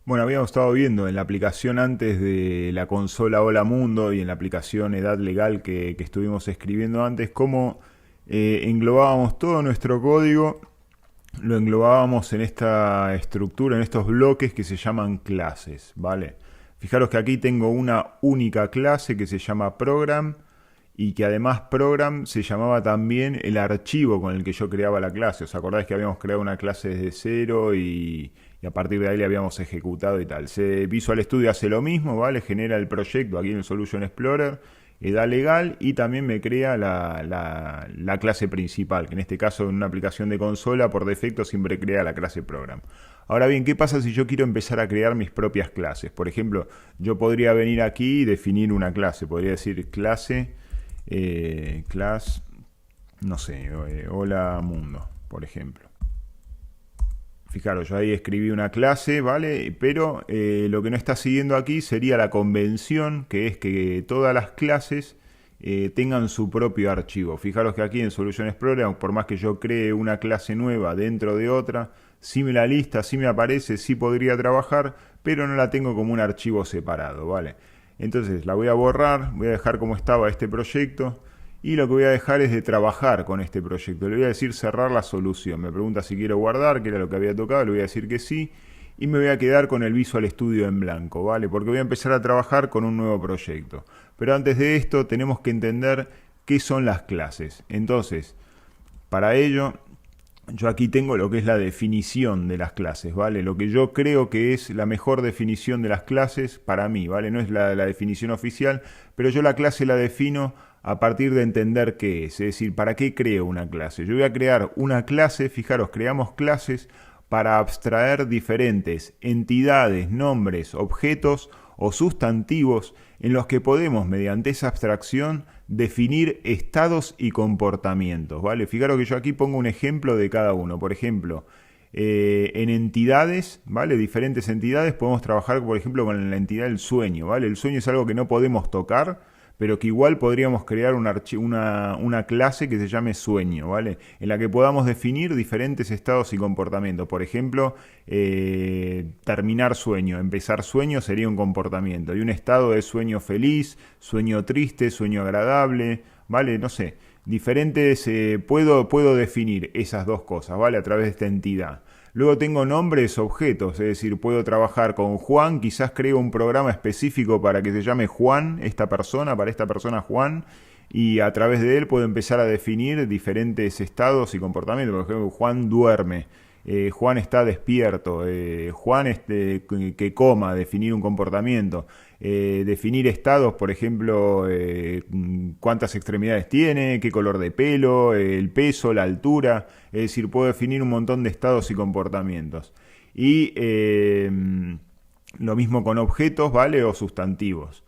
Bueno, habíamos estado viendo en la aplicación antes de la consola Hola Mundo y en la aplicación Edad Legal que estuvimos escribiendo antes, cómo englobábamos todo nuestro código, lo englobábamos en esta estructura, en estos bloques que se llaman clases, ¿vale? Fijaros que aquí tengo una única clase que se llama Program y que además Program se llamaba también el archivo con el que yo creaba la clase. ¿Os acordáis que habíamos creado una clase desde cero y a partir de ahí le habíamos ejecutado y tal? Visual Studio hace lo mismo, ¿vale? Genera el proyecto aquí en el Solution Explorer, edad legal y también me crea la clase principal, que en este caso en una aplicación de consola por defecto siempre crea la clase Program. Ahora bien, ¿qué pasa si yo quiero empezar a crear mis propias clases? Por ejemplo, yo podría venir aquí y definir una clase. Podría decir clase, class, no sé, hola mundo, por ejemplo. Fijaros, yo ahí escribí una clase, ¿vale? Pero lo que no está siguiendo aquí sería la convención, que es que todas las clases tengan su propio archivo. Fijaros que aquí en Solution Explorer, por más que yo cree una clase nueva dentro de otra, sí me la lista, sí me aparece, sí podría trabajar, pero no la tengo como un archivo separado, ¿vale? Entonces la voy a borrar, voy a dejar como estaba este proyecto. Y lo que voy a dejar es de trabajar con este proyecto. Le voy a decir cerrar la solución. Me pregunta si quiero guardar, que era lo que había tocado. Le voy a decir que sí. Y me voy a quedar con el Visual Studio en blanco, ¿vale? Porque voy a empezar a trabajar con un nuevo proyecto. Pero antes de esto tenemos que entender qué son las clases. Entonces, para ello, yo aquí tengo lo que es la definición de las clases, ¿vale? Lo que yo creo que es la mejor definición de las clases para mí, ¿vale? No es la definición oficial, pero yo la clase la defino a partir de entender qué es decir, ¿para qué creo una clase? Yo voy a crear una clase, fijaros, creamos clases para abstraer diferentes entidades, nombres, objetos o sustantivos en los que podemos, mediante esa abstracción, definir estados y comportamientos, ¿vale? Fijaros que yo aquí pongo un ejemplo de cada uno. Por ejemplo, en entidades, ¿vale? Diferentes entidades, podemos trabajar, por ejemplo, con la entidad del sueño, ¿vale? El sueño es algo que no podemos tocar, pero que igual podríamos crear una clase que se llame sueño, ¿vale? En la que podamos definir diferentes estados y comportamientos. Por ejemplo, terminar sueño, empezar sueño sería un comportamiento. Y un estado de sueño feliz, sueño triste, sueño agradable, ¿vale? No sé, diferentes, puedo definir esas dos cosas, ¿vale? A través de esta entidad. Luego tengo nombres, objetos, es decir, puedo trabajar con Juan, quizás creo un programa específico para que se llame Juan, esta persona, para esta persona Juan, y a través de él puedo empezar a definir diferentes estados y comportamientos. Por ejemplo, Juan duerme, Juan está despierto, Juan que coma, definir un comportamiento. Definir estados, por ejemplo, cuántas extremidades tiene, qué color de pelo, el peso, la altura. Es decir, puedo definir un montón de estados y comportamientos. Y lo mismo con objetos, ¿vale? O sustantivos.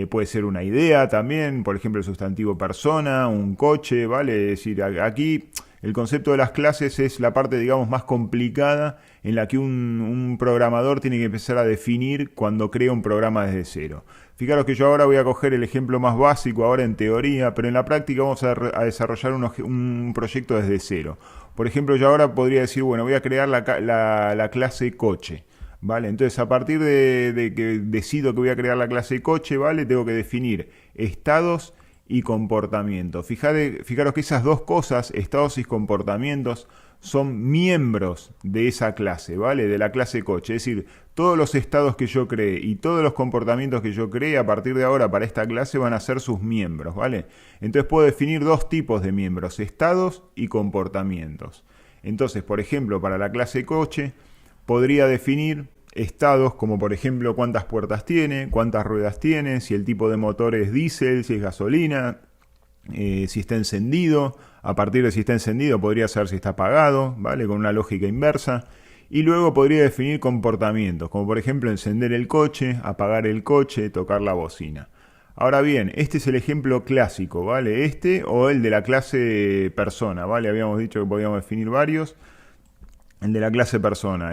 Puede ser una idea también, por ejemplo, el sustantivo persona, un coche, ¿vale? Es decir, aquí el concepto de las clases es la parte, digamos, más complicada en la que un programador tiene que empezar a definir cuando crea un programa desde cero. Fijaros que yo ahora voy a coger el ejemplo más básico, ahora en teoría, pero en la práctica vamos a desarrollar un proyecto desde cero. Por ejemplo, yo ahora podría decir, bueno, voy a crear la clase coche. ¿Vale? Entonces, a partir de que decido que voy a crear la clase coche, ¿vale? Tengo que definir estados y comportamientos. Fijaros que esas dos cosas, estados y comportamientos, son miembros de esa clase, ¿vale? De la clase coche. Es decir, todos los estados que yo cree y todos los comportamientos que yo cree a partir de ahora para esta clase van a ser sus miembros, ¿vale? Entonces puedo definir dos tipos de miembros, estados y comportamientos. Entonces, por ejemplo, para la clase coche, podría definir estados como por ejemplo cuántas puertas tiene, cuántas ruedas tiene, si el tipo de motor es diésel, si es gasolina, si está encendido. A partir de si está encendido podría saber si está apagado, ¿vale? Con una lógica inversa. Y luego podría definir comportamientos, como por ejemplo encender el coche, apagar el coche, tocar la bocina. Ahora bien, este es el ejemplo clásico, ¿vale? Este o el de la clase persona, ¿vale? Habíamos dicho que podíamos definir varios. El de la clase persona.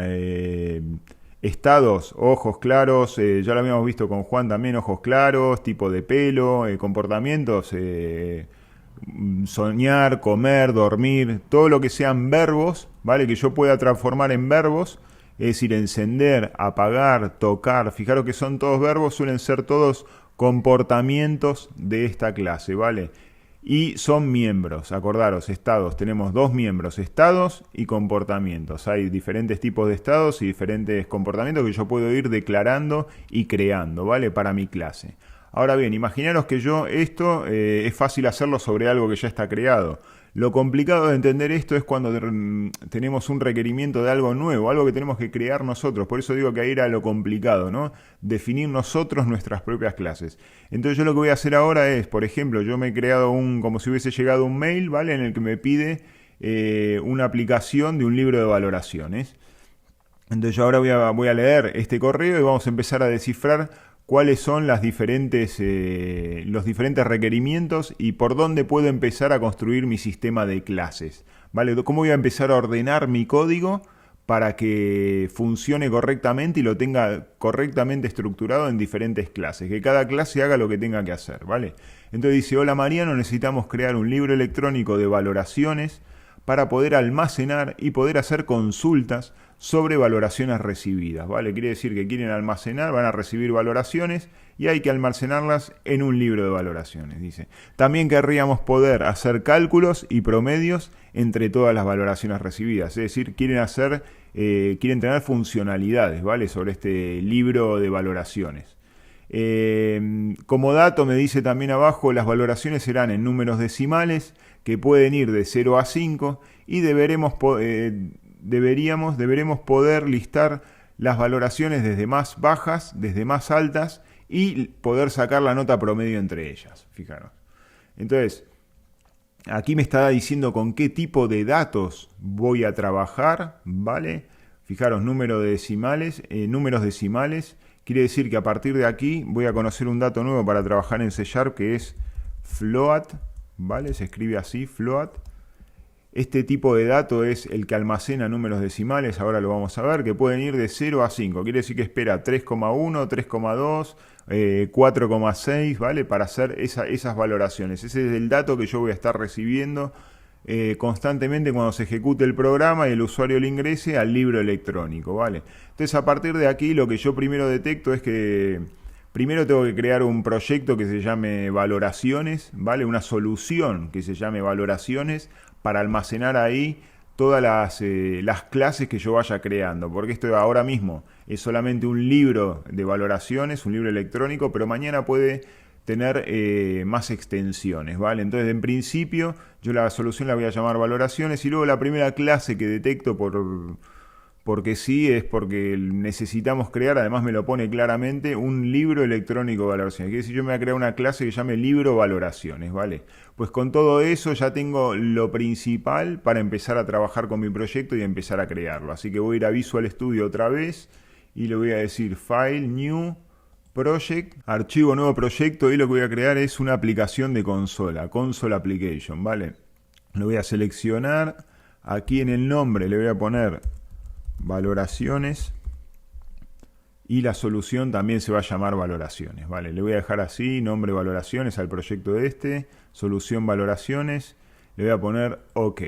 Estados, ojos claros, ya lo habíamos visto con Juan también, ojos claros, tipo de pelo, comportamientos, soñar, comer, dormir, todo lo que sean verbos, ¿vale? Que yo pueda transformar en verbos, es decir, encender, apagar, tocar. Fijaros que son todos verbos, suelen ser todos comportamientos de esta clase, ¿vale? Y son miembros, acordaros, estados, tenemos dos miembros, estados y comportamientos. Hay diferentes tipos de estados y diferentes comportamientos que yo puedo ir declarando y creando, ¿vale? Para mi clase. Ahora bien, imaginaros que esto es fácil hacerlo sobre algo que ya está creado. Lo complicado de entender esto es cuando tenemos un requerimiento de algo nuevo, algo que tenemos que crear nosotros. Por eso digo que ahí era lo complicado, ¿no? Definir nosotros nuestras propias clases. Entonces yo lo que voy a hacer ahora es, por ejemplo, yo me he creado como si hubiese llegado un mail, ¿vale? En el que me pide una aplicación de un libro de valoraciones. Entonces yo ahora voy a leer este correo y vamos a empezar a descifrar cuáles son los diferentes requerimientos y por dónde puedo empezar a construir mi sistema de clases, ¿vale? ¿Cómo voy a empezar a ordenar mi código para que funcione correctamente y lo tenga correctamente estructurado en diferentes clases? Que cada clase haga lo que tenga que hacer, ¿vale? Entonces dice, hola Mariano, necesitamos crear un libro electrónico de valoraciones para poder almacenar y poder hacer consultas sobre valoraciones recibidas, ¿vale? Quiere decir que quieren almacenar, van a recibir valoraciones y hay que almacenarlas en un libro de valoraciones, dice. También querríamos poder hacer cálculos y promedios entre todas las valoraciones recibidas, es decir, quieren tener funcionalidades, ¿vale? Sobre este libro de valoraciones. Como dato me dice también abajo, las valoraciones serán en números decimales que pueden ir de 0 a 5 y deberemos poder listar las valoraciones desde más bajas, desde más altas y poder sacar la nota promedio entre ellas, fijaros. Entonces, aquí me está diciendo con qué tipo de datos voy a trabajar, ¿vale? Fijaros, números decimales, quiere decir que a partir de aquí voy a conocer un dato nuevo para trabajar en C# que es float, ¿vale? Se escribe así, float. Este tipo de dato es el que almacena números decimales, ahora lo vamos a ver, que pueden ir de 0 a 5. Quiere decir que espera 3,1, 3,2, 4,6, ¿vale? Para hacer esas valoraciones. Ese es el dato que yo voy a estar recibiendo constantemente cuando se ejecute el programa y el usuario le ingrese al libro electrónico, ¿vale? Entonces a partir de aquí lo que yo primero detecto es que primero tengo que crear un proyecto que se llame valoraciones, ¿vale? Una solución que se llame valoraciones para almacenar ahí todas las clases que yo vaya creando, porque esto ahora mismo es solamente un libro de valoraciones, un libro electrónico, pero mañana puede tener más extensiones, ¿vale? Entonces, en principio, yo la solución la voy a llamar valoraciones y luego la primera clase que detecto porque sí, es porque necesitamos crear, además me lo pone claramente, un libro electrónico de valoraciones. Quiere decir, yo me voy a crear una clase que llame libro valoraciones, ¿vale? Pues con todo eso ya tengo lo principal para empezar a trabajar con mi proyecto y empezar a crearlo. Así que voy a ir a Visual Studio otra vez y le voy a decir File, New, Project, Archivo, Nuevo Proyecto, y lo que voy a crear es una aplicación de consola, Console Application, ¿vale? Lo voy a seleccionar, aquí en el nombre le voy a poner valoraciones y la solución también se va a llamar valoraciones, ¿vale? Le voy a dejar así, nombre valoraciones al proyecto de solución valoraciones, le voy a poner OK.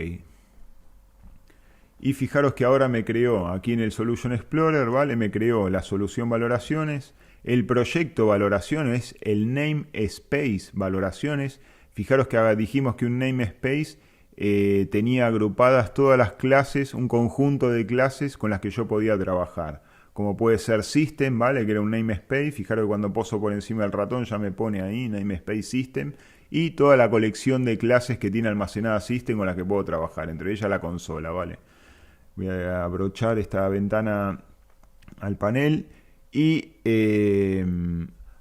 Y fijaros que ahora me creó, aquí en el Solution Explorer, ¿vale? Me creó la solución valoraciones, el proyecto valoraciones, el namespace valoraciones. Fijaros que dijimos que un namespace tenía agrupadas todas las clases, un conjunto de clases con las que yo podía trabajar. Como puede ser System, ¿vale? Que era un namespace. Fijaros que cuando poso por encima del ratón ya me pone ahí namespace System. Y toda la colección de clases que tiene almacenada System con las que puedo trabajar. Entre ellas la consola, ¿vale? Voy a abrochar esta ventana al panel. Y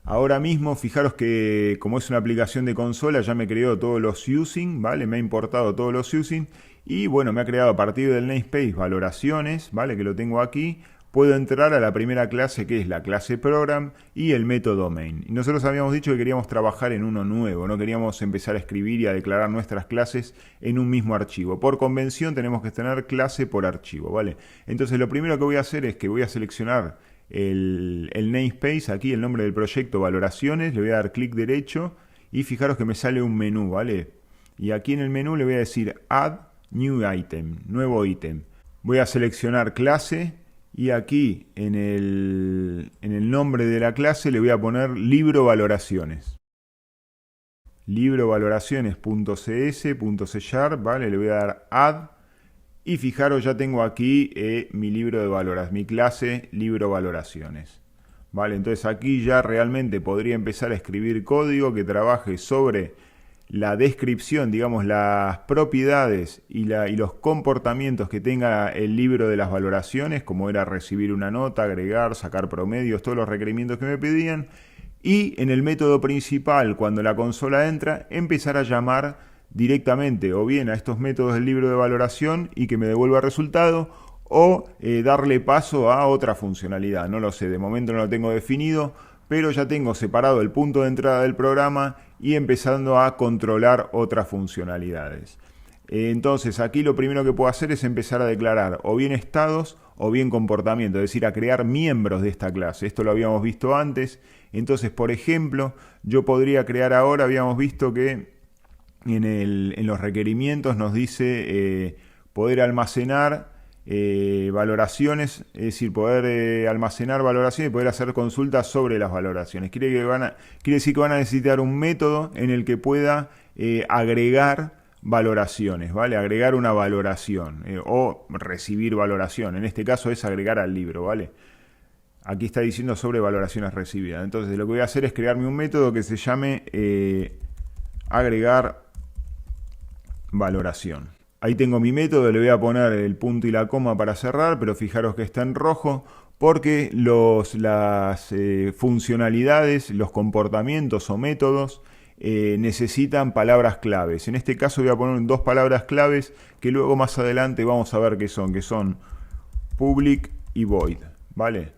ahora mismo, fijaros que como es una aplicación de consola, ya me creó todos los using, ¿vale? Me ha importado todos los using. Y bueno, me ha creado a partir del namespace valoraciones, ¿vale? Que lo tengo aquí. Puedo entrar a la primera clase, que es la clase program, y el método main. Y nosotros habíamos dicho que queríamos trabajar en uno nuevo, no queríamos empezar a escribir y a declarar nuestras clases en un mismo archivo. Por convención tenemos que tener clase por archivo, ¿vale? Entonces lo primero que voy a hacer es que voy a seleccionar el namespace, aquí el nombre del proyecto, valoraciones, le voy a dar clic derecho y fijaros que me sale un menú, ¿vale? Y aquí en el menú le voy a decir Add New Item, nuevo ítem. Voy a seleccionar clase Y aquí en el nombre de la clase le voy a poner libro valoraciones. Libro valoraciones.cs.c#, ¿vale? Le voy a dar add. Y fijaros, ya tengo aquí mi libro de valoraciones, mi clase libro valoraciones. ¿Vale? Entonces aquí ya realmente podría empezar a escribir código que trabaje sobre la descripción, digamos, las propiedades y los comportamientos que tenga el libro de las valoraciones, como era recibir una nota, agregar, sacar promedios, todos los requerimientos que me pedían. Y en el método principal, cuando la consola entra, empezar a llamar directamente o bien a estos métodos del libro de valoración y que me devuelva resultado, o darle paso a otra funcionalidad. No lo sé, de momento no lo tengo definido, pero ya tengo separado el punto de entrada del programa y empezando a controlar otras funcionalidades. Entonces aquí lo primero que puedo hacer es empezar a declarar o bien estados o bien comportamiento, es decir, a crear miembros de esta clase. Esto lo habíamos visto antes. Entonces, por ejemplo, yo podría crear ahora, habíamos visto que en los requerimientos nos dice poder almacenar valoraciones, es decir, poder almacenar valoraciones y poder hacer consultas sobre las valoraciones. Quiere decir que van a necesitar un método en el que pueda agregar valoraciones, ¿vale? Agregar una valoración o recibir valoración. En este caso es agregar al libro, ¿vale? Aquí está diciendo sobre valoraciones recibidas. Entonces lo que voy a hacer es crearme un método que se llame agregar valoración. Ahí tengo mi método, le voy a poner el punto y la coma para cerrar, pero fijaros que está en rojo porque las funcionalidades, los comportamientos o métodos necesitan palabras claves. En este caso voy a poner dos palabras claves que luego más adelante vamos a ver qué son public y void, ¿vale?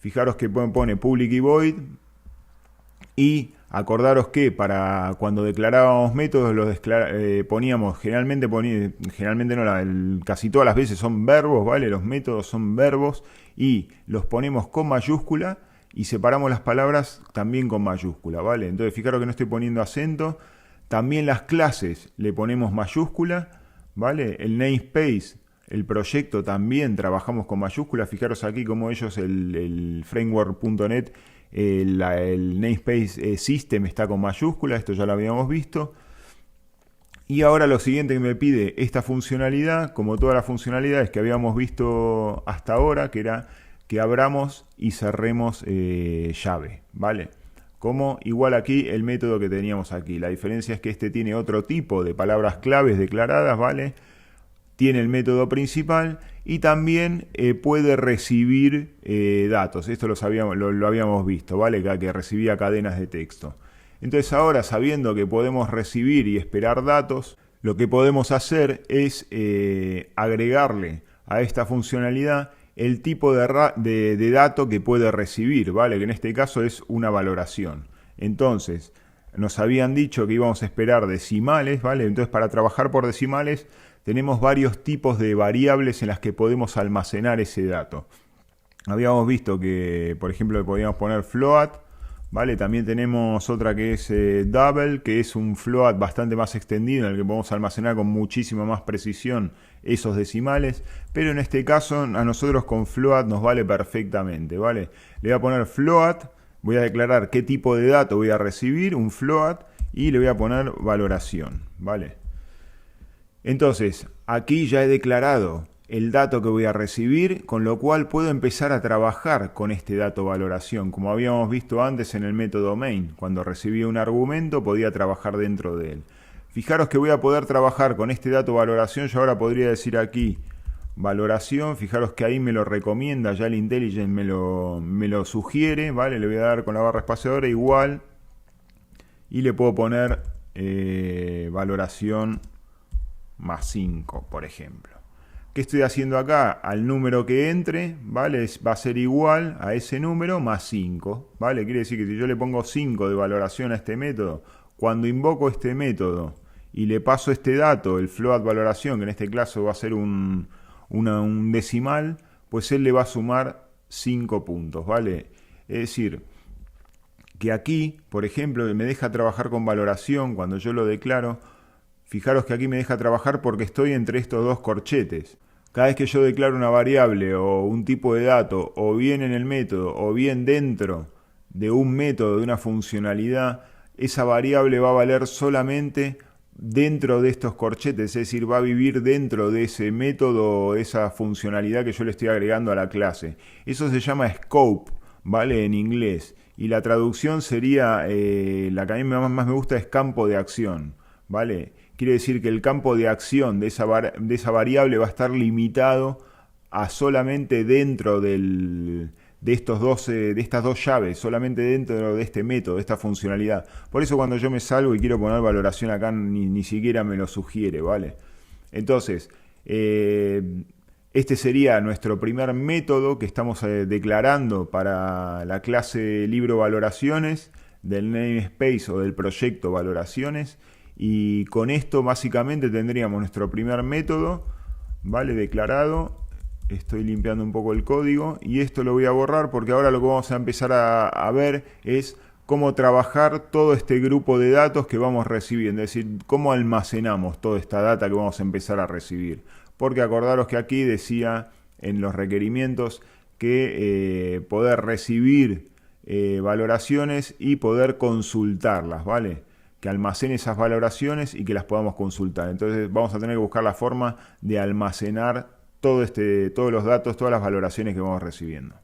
Fijaros que pone public y void. Y acordaros que para cuando declarábamos métodos los poníamos, generalmente no, casi todas las veces son verbos, ¿vale? Los métodos son verbos y los ponemos con mayúscula y separamos las palabras también con mayúscula, ¿vale? Entonces fijaros que no estoy poniendo acento. También las clases le ponemos mayúscula, ¿vale? El namespace, el proyecto también trabajamos con mayúscula. Fijaros aquí como ellos, el framework.net, el namespace system está con mayúscula, esto ya lo habíamos visto. Y ahora lo siguiente que me pide esta funcionalidad, como todas las funcionalidades que habíamos visto hasta ahora, que era que abramos y cerremos llave, ¿vale? Como igual aquí el método que teníamos aquí. La diferencia es que este tiene otro tipo de palabras claves declaradas, ¿vale? Tiene el método principal y también puede recibir datos. Esto lo habíamos visto, ¿vale? Que recibía cadenas de texto. Entonces ahora, sabiendo que podemos recibir y esperar datos, lo que podemos hacer es agregarle a esta funcionalidad el tipo de dato que puede recibir, ¿vale? Que en este caso es una valoración. Entonces, nos habían dicho que íbamos a esperar decimales, ¿vale? Entonces, para trabajar por decimales, tenemos varios tipos de variables en las que podemos almacenar ese dato. Habíamos visto que, por ejemplo, le podíamos poner float, ¿vale? También tenemos otra que es double, que es un float bastante más extendido en el que podemos almacenar con muchísima más precisión esos decimales, pero en este caso a nosotros con float nos vale perfectamente, ¿vale? Le voy a poner float, voy a declarar qué tipo de dato voy a recibir, un float, y le voy a poner valoración, ¿vale? Entonces, aquí ya he declarado el dato que voy a recibir, con lo cual puedo empezar a trabajar con este dato valoración, como habíamos visto antes en el método main. Cuando recibía un argumento podía trabajar dentro de él. Fijaros que voy a poder trabajar con este dato valoración. Yo ahora podría decir aquí valoración, fijaros que ahí me lo recomienda, ya el IntelliJ me lo sugiere, ¿vale? Le voy a dar con la barra espaciadora igual y le puedo poner valoración más 5, por ejemplo. ¿Qué estoy haciendo acá? Al número que entre, ¿vale? Va a ser igual a ese número más 5, ¿vale? Quiere decir que si yo le pongo 5 de valoración a este método, cuando invoco este método y le paso este dato, el float valoración, que en este caso va a ser un decimal, pues él le va a sumar 5 puntos, ¿vale? Es decir, que aquí, por ejemplo, me deja trabajar con valoración cuando yo lo declaro. Fijaros que aquí me deja trabajar porque estoy entre estos dos corchetes. Cada vez que yo declaro una variable o un tipo de dato, o bien en el método, o bien dentro de un método, de una funcionalidad, esa variable va a valer solamente dentro de estos corchetes, es decir, va a vivir dentro de ese método, esa funcionalidad que yo le estoy agregando a la clase. Eso se llama scope, ¿vale? En inglés. Y la traducción sería, la que a mí más me gusta es campo de acción, ¿vale? Quiere decir que el campo de acción de esa variable va a estar limitado a solamente dentro de estas dos llaves, solamente dentro de este método, de esta funcionalidad. Por eso cuando yo me salgo y quiero poner valoración acá, ni siquiera me lo sugiere, ¿vale? Entonces, este sería nuestro primer método que estamos declarando para la clase libro valoraciones del namespace o del proyecto valoraciones. Y con esto básicamente tendríamos nuestro primer método, ¿vale? Declarado. Estoy limpiando un poco el código y esto lo voy a borrar porque ahora lo que vamos a empezar a ver es cómo trabajar todo este grupo de datos que vamos recibiendo, es decir, cómo almacenamos toda esta data que vamos a empezar a recibir. Porque acordaros que aquí decía en los requerimientos que poder recibir valoraciones y poder consultarlas, ¿vale? Que almacene esas valoraciones y que las podamos consultar. Entonces vamos a tener que buscar la forma de almacenar todos los datos, todas las valoraciones que vamos recibiendo.